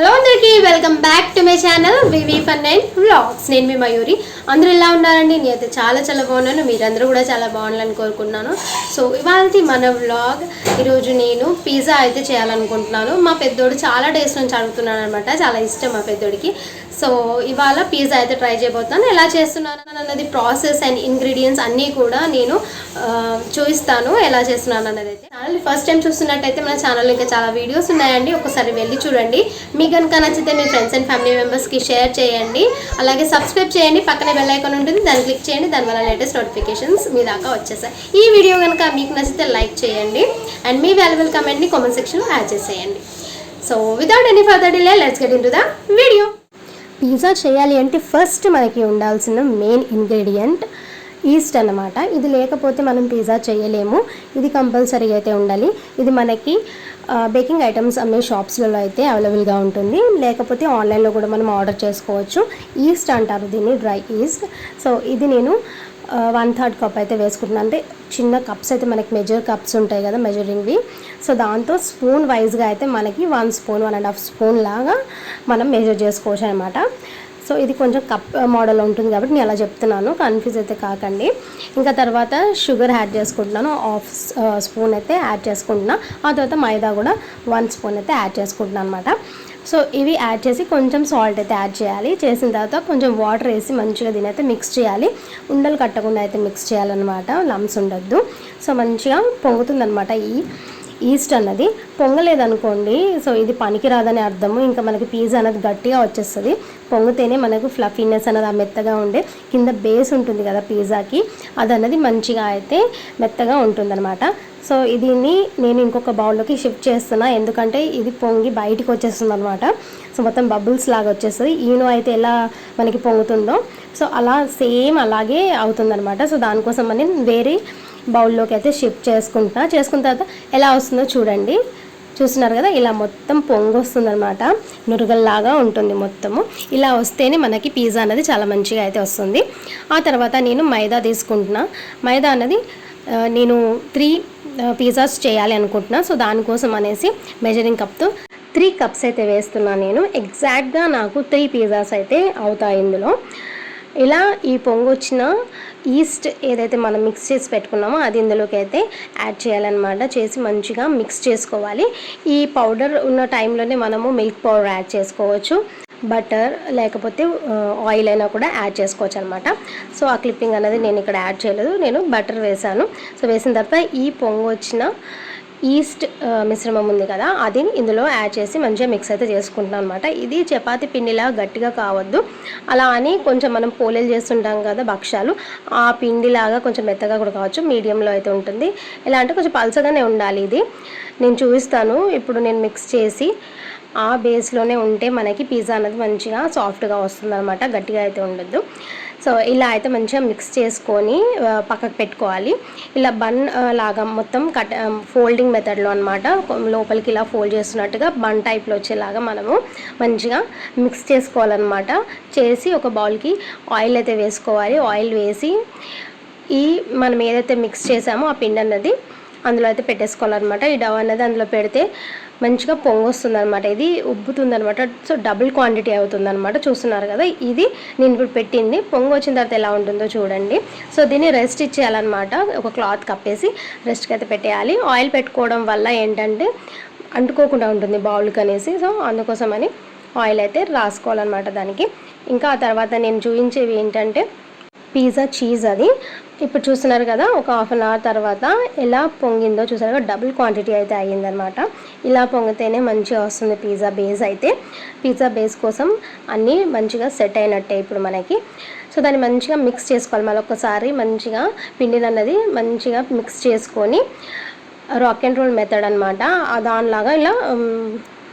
Hello అందరికీ welcome back to my channel VV fun and vlogs. నేను మీ మయూరి. అందరూ ఎలా ఉన్నారండి? నేనైతే చాలా బాగున్నాను. మీరందరూ కూడా చాలా బాగుండాలని కోరుకుంటున్నాను. సో ఇవాళ మన వ్లాగ్, ఈరోజు నేను పిజ్జా అయితే చేయాలనుకుంటున్నాను. మా పెద్దోడు చాలా డేస్ నుంచి అడుగుతున్నాను అనమాట. చాలా ఇష్టం మా పెద్దోడికి. సో ఇవాళ పిజ్జా అయితే ట్రై చేయబోతున్నాను. ఎలా చేస్తున్నాను అన్నది, ప్రాసెస్ అండ్ ఇంగ్రీడియంట్స్ అన్నీ కూడా నేను చూపిస్తాను ఎలా చేస్తున్నాను అన్నది. అయితే ఛానల్ ఫస్ట్ టైం చూస్తున్నట్టయితే మన ఛానల్లో ఇంకా చాలా వీడియోస్ ఉన్నాయండి, ఒకసారి వెళ్ళి చూడండి. మీకు కనుక నచ్చితే మీ ఫ్రెండ్స్ అండ్ ఫ్యామిలీ మెంబర్స్కి షేర్ చేయండి. అలాగే సబ్స్క్రైబ్ చేయండి, పక్కనే బెల్ ఐకాన్ ఉంటుంది, దాన్ని క్లిక్ చేయండి. దానివల్ల లేటెస్ట్ నోటిఫికేషన్స్ మీ దాకా వచ్చేసాయి. ఈ వీడియో కనుక మీకు నచ్చితే లైక్ చేయండి అండ్ మీ వాల్యుబుల్ కమెంట్ని కామెంట్ సెక్షన్లో యాడ్ చేసేయండి. So without any further delay let's get into the video. Pizza చేయాలి అంటే ఫస్ట్ మనకి ఉండాల్సిన మెయిన్ ఇంగ్రీడియంట్ ఈస్ట్ అన్నమాట. ఇది లేకపోతే మనం పిజ్జా చేయలేము. ఇది కంపల్సరీగా అయితే ఉండాలి. ఇది మనకి బేకింగ్ ఐటమ్స్ అమ్మే షాప్స్లలో అయితే అవైలబుల్గా ఉంటుంది, లేకపోతే ఆన్లైన్లో కూడా మనం ఆర్డర్ చేసుకోవచ్చు. ఈస్ట్ అంటారు దీన్ని, డ్రై ఈస్ట్. సో ఇది నేను 1/3 కప్ అయితే వేసుకుంటున్నాను. అంటే చిన్న కప్స్ అయితే మనకి మెజర్ కప్స్ ఉంటాయి కదా, మెజరింగ్వి. సో దాంతో స్పూన్ వైజ్గా అయితే మనకి 1 స్పూన్ 1.5 స్పూన్ లాగా మనం మెజర్ చేసుకోవచ్చు అనమాట. సో ఇది కొంచెం కప్ మోడల్ ఉంటుంది కాబట్టి నేను అలా చెప్తున్నాను, కన్ఫ్యూజ్ అయితే కాకండి. ఇంకా తర్వాత షుగర్ యాడ్ చేసుకుంటున్నాను, 1/2 స్పూన్ అయితే యాడ్ చేసుకుంటున్నా. ఆ తర్వాత మైదా కూడా 1 స్పూన్ అయితే యాడ్ చేసుకుంటున్నాను అనమాట. సో ఇవి యాడ్ చేసి కొంచెం సాల్ట్ అయితే యాడ్ చేయాలి. చేసిన తర్వాత కొంచెం వాటర్ వేసి మంచిగా దీని అయితే మిక్స్ చేయాలి. ఉండలు కట్టకుండా అయితే మిక్స్ చేయాలన్నమాట, లమ్స్ ఉండొద్దు. సో మంచిగా పొంగుతుందన్నమాట ఈ ఈస్ట్ అన్నది. పొంగలేదనుకోండి, సో ఇది పనికి రాదని అర్థము. ఇంకా మనకి పిజ్జా అనేది గట్టిగా వచ్చేస్తుంది. పొంగితేనే మనకు ఫ్లఫీనెస్ అనేది ఆ మెత్తగా ఉండే కింద బేస్ ఉంటుంది కదా పిజ్జాకి, అది అన్నది మంచిగా అయితే మెత్తగా ఉంటుందన్నమాట. సో దీన్ని నేను ఇంకొక బౌల్లోకి షిఫ్ట్ చేస్తున్నా, ఎందుకంటే ఇది పొంగి బయటికి వచ్చేస్తుంది అనమాట. సో మొత్తం బబుల్స్ లాగా వచ్చేస్తుంది. ఈనో అయితే ఎలా మనకి పొంగుతుందో సో అలా సేమ్ అలాగే అవుతుందన్నమాట. సో దానికోసం అని వేరే బౌల్లోకి అయితే షిఫ్ట్ చేసుకున్న తర్వాత ఎలా వస్తుందో చూడండి. చూస్తున్నారు కదా, ఇలా మొత్తం పొంగు వస్తుందన్నమాట, నురగల్లాగా ఉంటుంది మొత్తము. ఇలా వస్తేనే మనకి పిజ్జా అనేది చాలా మంచిగా అయితే వస్తుంది. ఆ తర్వాత నేను మైదా తీసుకుంటున్నా. మైదా అన్నది నేను 3 పిజ్జాస్ చేయాలి అనుకుంటున్నా. సో దానికోసం అనేసి మెజరింగ్ కప్తో 3 కప్స్ అయితే వేస్తున్నాను నేను. ఎగ్జాక్ట్గా నాకు 3 పిజ్జాస్ అయితే అవుతాయి ఇందులో. ఇలా ఈ పొంగు వచ్చిన ఈస్ట్ ఏదైతే మనం మిక్స్ చేసి పెట్టుకున్నామో అది ఇందులోకి అయితే యాడ్ చేయాలన్నమాట. చేసి మంచిగా మిక్స్ చేసుకోవాలి. ఈ పౌడర్ ఉన్న టైంలోనే మనము మిల్క్ పౌడర్ యాడ్ చేసుకోవచ్చు, బటర్ లేకపోతే ఆయిల్ అయినా కూడా యాడ్ చేసుకోవచ్చు అనమాట. సో ఆ క్లిప్పింగ్ అనేది నేను ఇక్కడ యాడ్ చేయలేదు, నేను బటర్ వేసాను. సో వేసిన తర్వాత ఈ పొంగు వచ్చిన ఈస్ట్ మిశ్రమం ఉంది కదా, అది ఇందులో యాడ్ చేసి మంచిగా మిక్స్ అయితే చేసుకుంటున్నాను అనమాట. ఇది చపాతీ పిండిలా గట్టిగా కావద్దు, అలా అని కొంచెం మనం పోలేలు చేస్తుంటాం కదా భక్ష్యాలు, ఆ పిండిలాగా కొంచెం మెత్తగా కూడా కావచ్చు, మీడియంలో అయితే ఉంటుంది. ఎలా అంటే కొంచెం పల్చగానే ఉండాలి. ఇది నేను చూపిస్తాను. ఇప్పుడు నేను మిక్స్ చేసి ఆ బేస్లోనే ఉంటే మనకి పిజ్జా అనేది మంచిగా సాఫ్ట్గా వస్తుంది అనమాట, గట్టిగా అయితే ఉండద్దు. సో ఇలా అయితే మంచిగా మిక్స్ చేసుకొని పక్కకు పెట్టుకోవాలి. ఇలా బన్ లాగా మొత్తం ఫోల్డింగ్ మెథడ్లో అనమాట, లోపలికి ఇలా ఫోల్డ్ చేస్తున్నట్టుగా బన్ టైప్లో వచ్చేలాగా మనము మంచిగా మిక్స్ చేసుకోవాలన్నమాట. చేసి ఒక బౌల్కి ఆయిల్ అయితే వేసుకోవాలి. ఆయిల్ వేసి ఈ మనం ఏదైతే మిక్స్ చేసామో ఆ పిండి అన్నది అందులో అయితే పెట్టేసుకోవాలన్నమాట. ఈ డవ్ అనేది అందులో పెడితే మంచిగా పొంగు వస్తుంది అనమాట, ఇది ఉబ్బుతుంది అనమాట. సో డబుల్ క్వాంటిటీ అవుతుందన్నమాట. చూస్తున్నారు కదా, ఇది నేను ఇప్పుడు పెట్టింది. పొంగు వచ్చిన తర్వాత ఎలా ఉంటుందో చూడండి. సో దీన్ని రెస్ట్ ఇచ్చేయాలన్నమాట, ఒక క్లాత్ కప్పేసి రెస్ట్కి అయితే పెట్టేయాలి. ఆయిల్ పెట్టుకోవడం వల్ల ఏంటంటే అంటుకోకుండా ఉంటుంది బౌల్కి అనేసి, సో అందుకోసమని ఆయిల్ అయితే రాసుకోవాలన్నమాట దానికి. ఇంకా ఆ తర్వాత నేను చూపించేవి ఏంటంటే పిజ్జా చీజ్. అది ఇప్పుడు చూస్తున్నారు కదా, ఒక 1/2 అవర్ తర్వాత ఎలా పొంగిందో చూసారు కదా, డబుల్ క్వాంటిటీ అయితే అయ్యిందనమాట. ఇలా పొంగితేనే మంచిగా వస్తుంది పిజ్జా బేస్ అయితే. పిజ్జా బేస్ కోసం అన్నీ మంచిగా సెట్ అయినట్టే ఇప్పుడు మనకి. సో దాన్ని మంచిగా మిక్స్ చేసుకోవాలి. మళ్ళీ ఒకసారి మంచిగా పిండిని అన్నది మంచిగా మిక్స్ చేసుకొని రాక్ అండ్ రోల్ మెథడ్ అనమాట, దానిలాగా ఇలా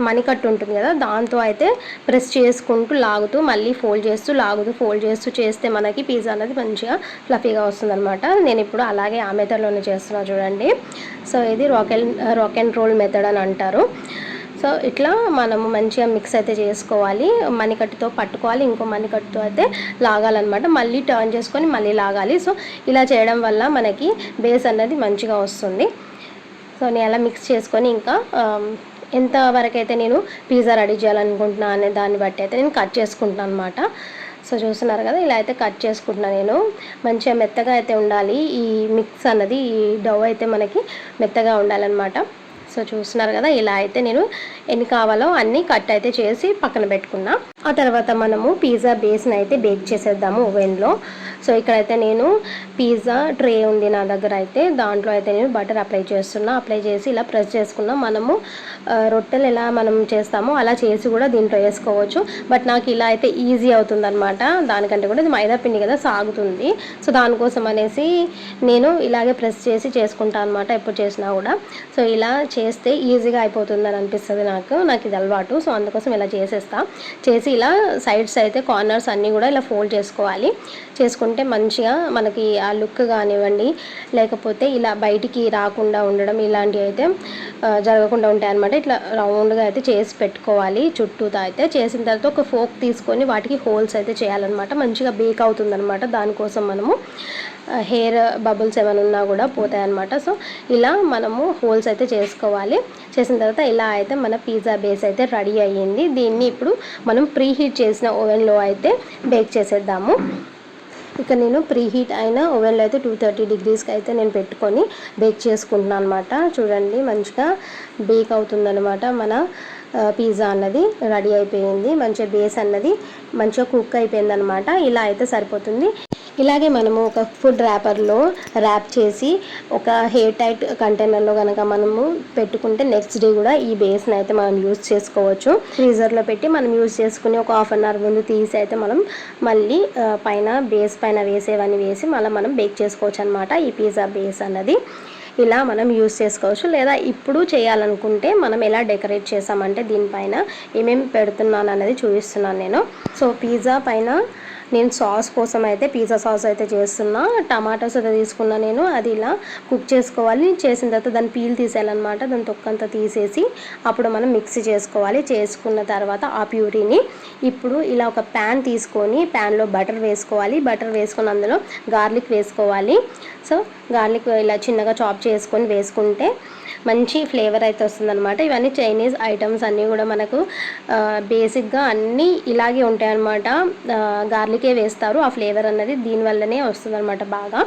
మణికట్టు ఉంటుంది కదా, దాంతో అయితే ప్రెస్ చేసుకుంటూ లాగుతూ మళ్ళీ ఫోల్డ్ చేస్తూ లాగుతూ ఫోల్డ్ చేస్తూ చేస్తే మనకి పిజ్జా అనేది మంచిగా ఫ్లఫీగా వస్తుంది అనమాట. నేను ఇప్పుడు అలాగే ఆ మెథడ్లోనే చేస్తున్నా చూడండి. సో ఇది రాక్ అండ్ రోల్ మెథడ్ అని అంటారు. సో ఇట్లా మనము మంచిగా మిక్స్ అయితే చేసుకోవాలి. మణికట్టుతో పట్టుకోవాలి, ఇంకో మణికట్టుతో అయితే లాగాలన్నమాట. మళ్ళీ టర్న్ చేసుకొని మళ్ళీ లాగాలి. సో ఇలా చేయడం వల్ల మనకి బేస్ అన్నది మంచిగా వస్తుంది. సో నేను అలా మిక్స్ చేసుకొని ఇంకా ఎంత వరకు అయితే నేను పిజ్జా రెడీ చేయాలనుకుంటున్నాను అనే దాన్ని బట్టి అయితే నేను కట్ చేసుకుంటున్నాను అనమాట. సో చూస్తున్నారు కదా, ఇలా అయితే కట్ చేసుకుంటున్నాను నేను. మంచిగా మెత్తగా అయితే ఉండాలి ఈ మిక్స్ అన్నది, ఈ డవ్ అయితే మనకి మెత్తగా ఉండాలన్నమాట. సో చూస్తున్నారు కదా, ఇలా అయితే నేను ఎన్ని కావాలో అన్నీ కట్ అయితే చేసి పక్కన పెట్టుకున్నా. ఆ తర్వాత మనము పిజ్జా బేస్ని అయితే బేక్ చేసేద్దాము ఓవెన్లో. సో ఇక్కడైతే నేను పిజ్జా ట్రే ఉంది నా దగ్గర అయితే, దాంట్లో అయితే నేను బటర్ అప్లై చేస్తున్నా. అప్లై చేసి ఇలా ప్రెస్ చేసుకున్నా. మనము రొట్టెలు ఎలా మనం చేస్తామో అలా చేసి కూడా దీంట్లో వేసుకోవచ్చు. బట్ నాకు ఇలా అయితే ఈజీ అవుతుందన్నమాట. దానికంటే కూడా ఇది మైదా పిండి కదా, సాగుతుంది. సో దానికోసం అనేసి నేను ఇలాగే ప్రెస్ చేసి చేసుకుంటాను అనమాట ఎప్పుడు చేసినా కూడా. సో ఇలా చేస్తే ఈజీగా అయిపోతుందని అనిపిస్తుంది నాకు ఇది అలవాటు. సో అందుకోసం ఇలా చేసి ఇలా సైడ్స్ అయితే కార్నర్స్ అన్నీ కూడా ఇలా ఫోల్డ్ చేసుకోవాలి. చేసుకుంటే మంచిగా మనకి ఆ లుక్ కానివ్వండి, లేకపోతే ఇలా బయటికి రాకుండా ఉండడం ఇలాంటివి అయితే జరగకుండా ఉంటాయి అన్నమాట. ఇట్లా రౌండ్గా అయితే చేసి పెట్టుకోవాలి చుట్టూతో. అయితే చేసిన తర్వాత ఒక ఫోక్ తీసుకొని వాటికి హోల్స్ అయితే చేయాలన్నమాట. మంచిగా బేక్ అవుతుందన్నమాట. దానికోసం మనము హెయిర్ బబుల్స్ ఏమైనా ఉన్నా కూడా పోతాయి అన్నమాట. సో ఇలా మనము హోల్స్ అయితే చేసుకోవాలి. చేసిన తర్వాత ఇలా అయితే మన పిజ్జా బేస్ అయితే రెడీ అయ్యింది. దీన్ని ఇప్పుడు మనం ప్రీ హీట్ చేసిన ఓవెన్లో అయితే బేక్ చేసేద్దాము. ఇక నేను ప్రీ హీట్ అయిన ఓవెన్లో అయితే 230 degreesకి అయితే నేను పెట్టుకొని బేక్ చేసుకుంటున్నాను అనమాట. చూడండి మంచిగా బేక్ అవుతుందన్నమాట. మన పిజ్జా అన్నది రెడీ అయిపోయింది. మంచిగా బేస్ అన్నది మంచిగా కుక్ అయిపోయింది అనమాట. ఇలా అయితే సరిపోతుంది. ఇలాగే మనము ఒక ఫుడ్ ర్యాపర్లో ర్యాప్ చేసి ఒక హెయిర్ టైట్ కంటైనర్లో కనుక మనము పెట్టుకుంటే నెక్స్ట్ డే కూడా ఈ బేస్ని అయితే మనం యూజ్ చేసుకోవచ్చు. ఫ్రీజర్లో పెట్టి మనం యూజ్ చేసుకుని ఒక హాఫ్ అన్ అవర్ ముందు తీసి అయితే మనం మళ్ళీ పైన బేస్ పైన వేసేవన్నీ వేసి మళ్ళీ మనం బేక్ చేసుకోవచ్చు అనమాట. ఈ పిజ్జా బేస్ అన్నది ఇలా మనం యూజ్ చేసుకోవచ్చు. లేదా ఇప్పుడు చేయాలనుకుంటే మనం ఎలా డెకరేట్ చేసామంటే దీనిపైన ఏమేమి పెడుతున్నాను అనేది చూపిస్తున్నాను నేను. సో పిజ్జా పైన నేను సాస్ కోసం అయితే పిజ్జా సాస్ అయితే చేస్తున్నా. టమాటోస్ అయితే తీసుకున్నా నేను. అది ఇలా కుక్ చేసుకోవాలి. చేసిన తర్వాత దాన్ని పీల్ తీసేయాలన్నమాట. దాని తొక్కంతా తీసేసి అప్పుడు మనం మిక్సీ చేసుకోవాలి. చేసుకున్న తర్వాత ఆ ప్యూరీని ఇప్పుడు ఇలా ఒక ప్యాన్ తీసుకొని ప్యాన్లో బటర్ వేసుకోవాలి. బటర్ వేసుకొని అందులో గార్లిక్ వేసుకోవాలి. సో గార్లిక్ ఇలా చిన్నగా చాప్ చేసుకొని వేసుకుంటే మంచి ఫ్లేవర్ అయితే వస్తుందన్నమాట. ఇవన్నీ చైనీస్ ఐటమ్స్ అన్నీ కూడా మనకు బేసిక్గా అన్నీ ఇలాగే ఉంటాయి అన్నమాట. గార్లికే వేస్తారు. ఆ ఫ్లేవర్ అన్నది దీనివల్లనే వస్తుందన్నమాట బాగా.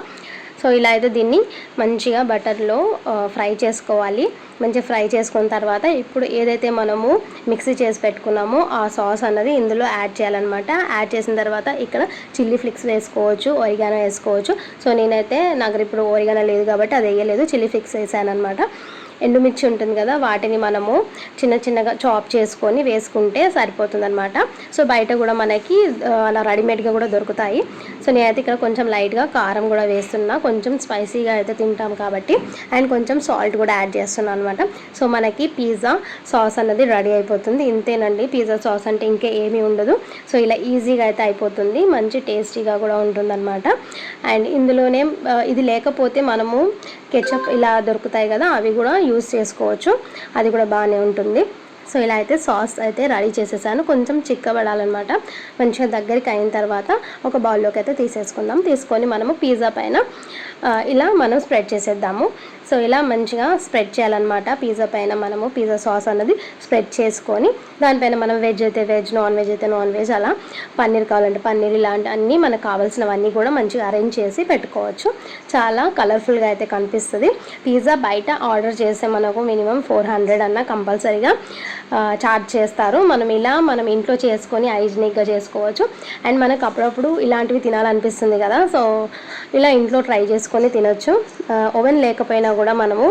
సో ఇలా అయితే దీన్ని మంచిగా బటర్లో ఫ్రై చేసుకోవాలి. మంచిగా ఫ్రై చేసుకున్న తర్వాత ఇప్పుడు ఏదైతే మనము మిక్సీ చేసి పెట్టుకున్నామో ఆ సాస్ అన్నది ఇందులో యాడ్ చేయాలన్నమాట. యాడ్ చేసిన తర్వాత ఇక్కడ చిల్లీ ఫ్లిక్స్ వేసుకోవచ్చు, ఒరిగానో వేసుకోవచ్చు. సో నేనైతే నాకు ఇప్పుడు ఒరిగానో లేదు కాబట్టి అది వేయలేదు, చిల్లీ ఫ్లిక్స్ వేసాను అనమాట. ఎండుమిర్చి ఉంటుంది కదా, వాటిని మనము చిన్న చిన్నగా చాప్ చేసుకొని వేసుకుంటే సరిపోతుంది అనమాట. సో బయట కూడా మనకి అలా రెడీమేడ్గా కూడా దొరుకుతాయి. సో నేనైతే ఇక్కడ కొంచెం లైట్గా కారం కూడా వేస్తున్నా, కొంచెం స్పైసీగా అయితే తింటాం కాబట్టి, అండ్ కొంచెం సాల్ట్ కూడా యాడ్ చేస్తున్నాను అనమాట. సో మనకి పిజ్జా సాస్ అన్నది రెడీ అయిపోతుంది. ఇంతేనండి, పిజ్జా సాస్ అంటే ఇంకా ఏమీ ఉండదు. సో ఇలా ఈజీగా అయితే అయిపోతుంది, మంచి టేస్టీగా కూడా ఉంటుందన్నమాట. అండ్ ఇందులోనే ఇది లేకపోతే మనము కెచప్ ఇలా దొరుకుతాయి కదా, అవి కూడా యూస్ చేసుకోవచ్చు, అది కూడా బాగానే ఉంటుంది. సో ఇలా అయితే సాస్ అయితే రెడీ చేసేసాను. కొంచెం చిక్కబడాలన్నమాట. మంచిగా దగ్గరికి అయిన తర్వాత ఒక బౌల్లోకి అయితే తీసేసుకుందాం. తీసుకొని మనము పిజ్జా పైన ఇలా మనం స్ప్రెడ్ చేసేద్దాము. సో ఇలా మంచిగా స్ప్రెడ్ చేయాలన్నమాట. పిజ్జా పైన మనము పిజ్జా సాస్ అన్నది స్ప్రెడ్ చేసుకొని దానిపైన మనం వెజ్ అయితే వెజ్, నాన్ వెజ్ అయితే నాన్ వెజ్, అలా పన్నీర్ కావాలంటే పన్నీర్, ఇలాంటి అన్నీ మనకు కావాల్సినవన్నీ కూడా మంచిగా అరేంజ్ చేసి పెట్టుకోవచ్చు. చాలా కలర్ఫుల్గా అయితే కనిపిస్తుంది. పిజ్జా బయట ఆర్డర్ చేస్తే మనకు మినిమం 400 అన్న కంపల్సరీగా చార్జ్ చేస్తారు. మనం ఇంట్లో చేసుకొని హైజీనిక్గా చేసుకోవచ్చు. అండ్ మనకు అప్పుడప్పుడు ఇలాంటివి తినాలనిపిస్తుంది కదా, సో ఇలా ఇంట్లో ట్రై చేసుకొని తినొచ్చు. ఓవెన్ లేకపోయినా కూడా మనము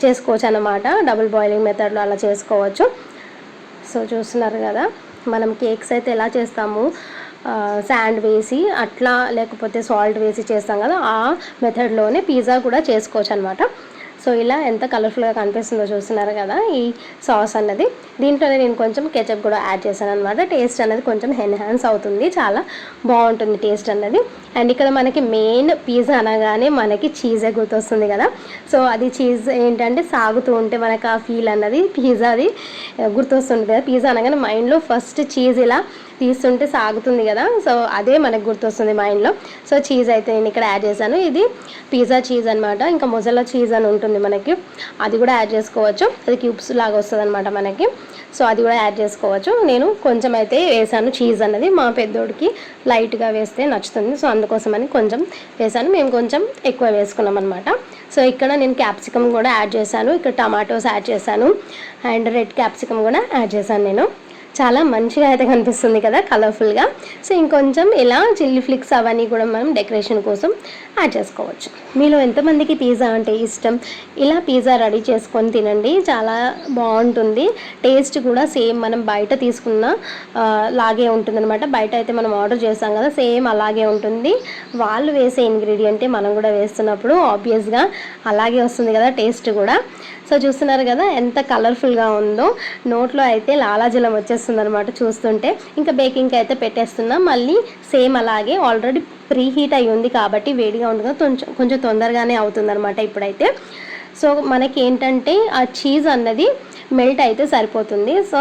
చేసుకోవచ్చు అన్నమాట. డబుల్ బాయిలింగ్ మెథడ్లో అలా చేసుకోవచ్చు. సో చూస్తున్నారు కదా, మనం కేక్స్ అయితే ఎలా చేస్తాము, శాండ్ వేసి అట్లా, లేకపోతే సాల్ట్ వేసి చేస్తాం కదా, ఆ మెథడ్లోనే పిజ్జా కూడా చేసుకోవచ్చు అనమాట. సో ఇలా ఎంత కలర్ఫుల్గా కనిపిస్తుందో చూస్తున్నారు కదా ఈ సాస్ అన్నది. దీంట్లోనే నేను కొంచెం కెచప్ కూడా యాడ్ చేశాను అనమాట. టేస్ట్ అనేది కొంచెం ఎన్హాన్స్ అవుతుంది, చాలా బాగుంటుంది టేస్ట్ అన్నది. అండ్ ఇక్కడ మనకి మెయిన్ పిజ్జా అనగానే మనకి చీజే గుర్తొస్తుంది కదా. సో అది చీజ్ ఏంటంటే సాగుతూ ఉంటే మనకు ఆ ఫీల్ అన్నది పిజ్జాది గుర్తొస్తుంది కదా. పిజ్జా అనగానే మైండ్లో ఫస్ట్ చీజ్ ఇలా తీస్తుంటే సాగుతుంది కదా, సో అదే మనకు గుర్తొస్తుంది మైండ్లో. సో చీజ్ అయితే నేను ఇక్కడ యాడ్ చేశాను. ఇది పిజ్జా చీజ్ అనమాట. ఇంకా మొజరెల్లా చీజ్ అని ఉంటుంది ఉంది మనకి, అది కూడా యాడ్ చేసుకోవచ్చు. అది క్యూబ్స్ లాగా వస్తుంది అనమాట మనకి. సో అది కూడా యాడ్ చేసుకోవచ్చు. నేను కొంచెం అయితే వేసాను చీజ్ అన్నది, మా పెద్దోడికి లైట్గా వేస్తే నచ్చుతుంది, సో అందుకోసమని కొంచెం వేసాను. మేము కొంచెం ఎక్కువ వేసుకున్నాం అనమాట. సో ఇక్కడ నేను క్యాప్సికమ్ కూడా యాడ్ చేశాను, ఇక్కడ టమాటోస్ యాడ్ చేశాను, అండ్ రెడ్ క్యాప్సికమ్ కూడా యాడ్ చేశాను నేను. చాలా మంచిగా అయితే కనిపిస్తుంది కదా, కలర్ఫుల్గా. సో ఇంకొంచెం ఇలా చిల్లీ ఫ్లిక్స్ అవన్నీ కూడా మనం డెకరేషన్ కోసం యాడ్ చేసుకోవచ్చు. మీలో ఎంతమందికి పిజ్జా అంటే ఇష్టం, ఇలా పిజ్జా రెడీ చేసుకొని తినండి, చాలా బాగుంటుంది. టేస్ట్ కూడా సేమ్ మనం బయట తీసుకున్న లాగే ఉంటుందన్నమాట. బయట అయితే మనం ఆర్డర్ చేస్తాం కదా, సేమ్ అలాగే ఉంటుంది. వాళ్ళు వేసే ఇంగ్రీడియంటే మనం కూడా వేస్తున్నప్పుడు ఆబ్వియస్గా అలాగే వస్తుంది కదా టేస్ట్ కూడా. సో చూస్తున్నారు కదా ఎంత కలర్ఫుల్గా ఉందో, నోట్లో అయితే లాలాజలం వచ్చేస్తుంది అనమాట చూస్తుంటే. ఇంకా బేకింగ్కి అయితే పెట్టేస్తున్నా, మళ్ళీ సేమ్ అలాగే ఆల్రెడీ ప్రీ హీట్ అయి ఉంది కాబట్టి వేడిగా ఉంటుంది, కొంచెం తొందరగానే అవుతుందన్నమాట ఇప్పుడైతే. సో మనకి ఏంటంటే ఆ చీజ్ అన్నది మెల్ట్ అయితే సరిపోతుంది, సో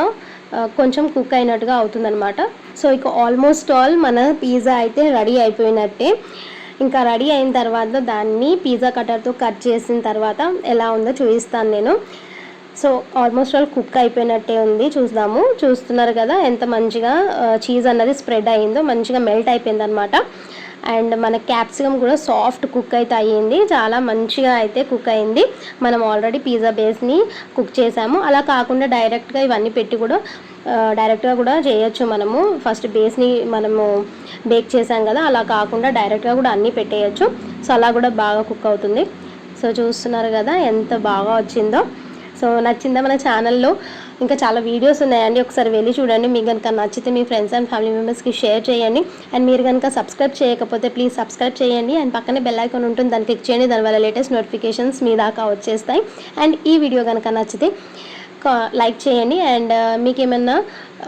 కొంచెం కుక్ అయినట్టుగా అవుతుందన్నమాట. సో ఇక ఆల్మోస్ట్ ఆల్ మన పిజ్జా అయితే రెడీ అయిపోయినట్టే. ఇంకా రెడీ అయిన తర్వాత దాన్ని పిజ్జా కట్టర్తో కట్ చేసిన తర్వాత ఎలా ఉందో చూపిస్తాను నేను. సో ఆల్మోస్ట్ ఆల్ కుక్ అయిపోయినట్టే ఉంది, చూద్దాము. చూస్తున్నారు కదా ఎంత మంచిగా చీజ్ అన్నది స్ప్రెడ్ అయ్యిందో, మంచిగా మెల్ట్ అయిపోయింది అనమాట. అండ్ మన క్యాప్సికమ్ కూడా సాఫ్ట్ కుక్ అయితే అయ్యింది, చాలా మంచిగా అయితే కుక్ అయింది. మనం ఆల్రెడీ పిజ్జా బేస్ని కుక్ చేసాము, అలా కాకుండా డైరెక్ట్గా ఇవన్నీ పెట్టి కూడా డైరెక్ట్గా కూడా చేయొచ్చు. మనము ఫస్ట్ బేస్ని మనము బేక్ చేసాం కదా, అలా కాకుండా డైరెక్ట్గా కూడా అన్నీ పెట్టేయచ్చు. సో అలా కూడా బాగా కుక్ అవుతుంది. సో చూస్తున్నారు కదా ఎంత బాగా వచ్చిందో. సో నచ్చిందా? మన ఛానల్లో ఇంకా చాలా వీడియోస్ ఉన్నాయండి, ఒకసారి వెళ్ళి చూడండి. మీకు కనుక నచ్చితే మీ ఫ్రెండ్స్ అండ్ ఫ్యామిలీ మెంబర్స్కి షేర్ చేయండి. అండ్ మీరు కనుక సబ్స్క్రైబ్ చేయకపోతే ప్లీజ్ సబ్స్క్రైబ్ చేయండి. అండ్ పక్కనే బెల్ ఐకాన్ ఉంటుంది, దాన్ని క్లిక్ చేయండి, దానివల్ల లేటెస్ట్ నోటిఫికేషన్స్ మీ దాకా వచ్చేస్తాయి. అండ్ ఈ వీడియో కనుక నచ్చితే లైక్ చేయండి. అండ్ మీకు ఏమన్నా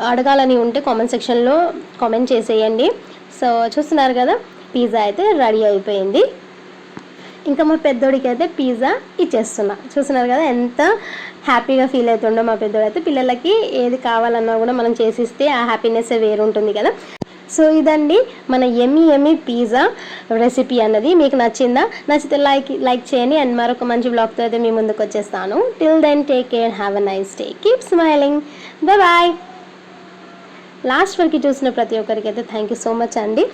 అడగాలని ఉంటే కామెంట్ సెక్షన్లో కామెంట్ చేసేయండి. సో చూస్తున్నారు కదా పిజ్జా అయితే రెడీ అయిపోయింది. ఇంకా మా పెద్దోడికి అయితే పిజ్జా ఇచ్చేస్తున్నా. చూస్తున్నారు కదా ఎంత హ్యాపీగా ఫీల్ అవుతుండో మా పెద్దోడు అయితే. పిల్లలకి ఏది కావాలన్నా కూడా మనం చేసిస్తే ఆ హ్యాపీనెస్ వేరు ఉంటుంది కదా. సో ఇదండి మన ఎమ్మీ పిజ్జా రెసిపీ అన్నది. మీకు నచ్చిందా? నచ్చితే లైక్ చేయండి. అండ్ మరొక మంచి బ్లాగ్తో అయితే మీ ముందుకు వచ్చేస్తాను. Till then take care, have a nice day, keep smiling, bye. Last వరకు చూసిన ప్రతి ఒక్కరికి అయితే థ్యాంక్ యూ సో మచ్ అండి.